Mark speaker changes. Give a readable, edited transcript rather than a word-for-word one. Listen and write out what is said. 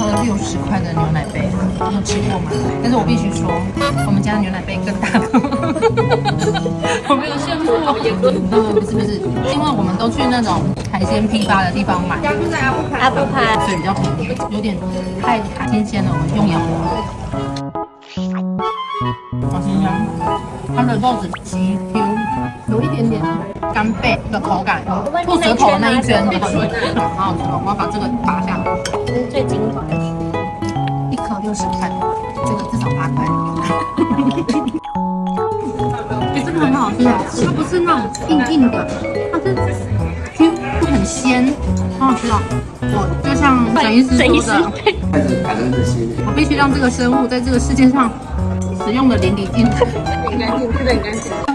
Speaker 1: 喝了60块的牛奶杯，你有吃过吗？但是我必须说，我们家的牛奶杯更大。我没有羡慕哦，不是，是因为我们都去那种海鲜批发的地方买，
Speaker 2: 阿布帕，
Speaker 1: 所以比较便宜，有点太新鲜了，我们用咬的。好新香，它的肉质极 Q， 有一点点干贝的口感，吐舌头的那一圈，好好吃哦！我要把这个拔下来，
Speaker 2: 这是最精华的。
Speaker 1: 一颗60块，这个至少8块。这个很好吃，它不是那种硬的，它是 Q 很鲜，好好吃哦！我就像沈医师说的，
Speaker 3: 带着感恩的心，
Speaker 1: 我必须让这个生物在这个世界上使用的淋漓尽致。
Speaker 2: 很干净，吃的很干净。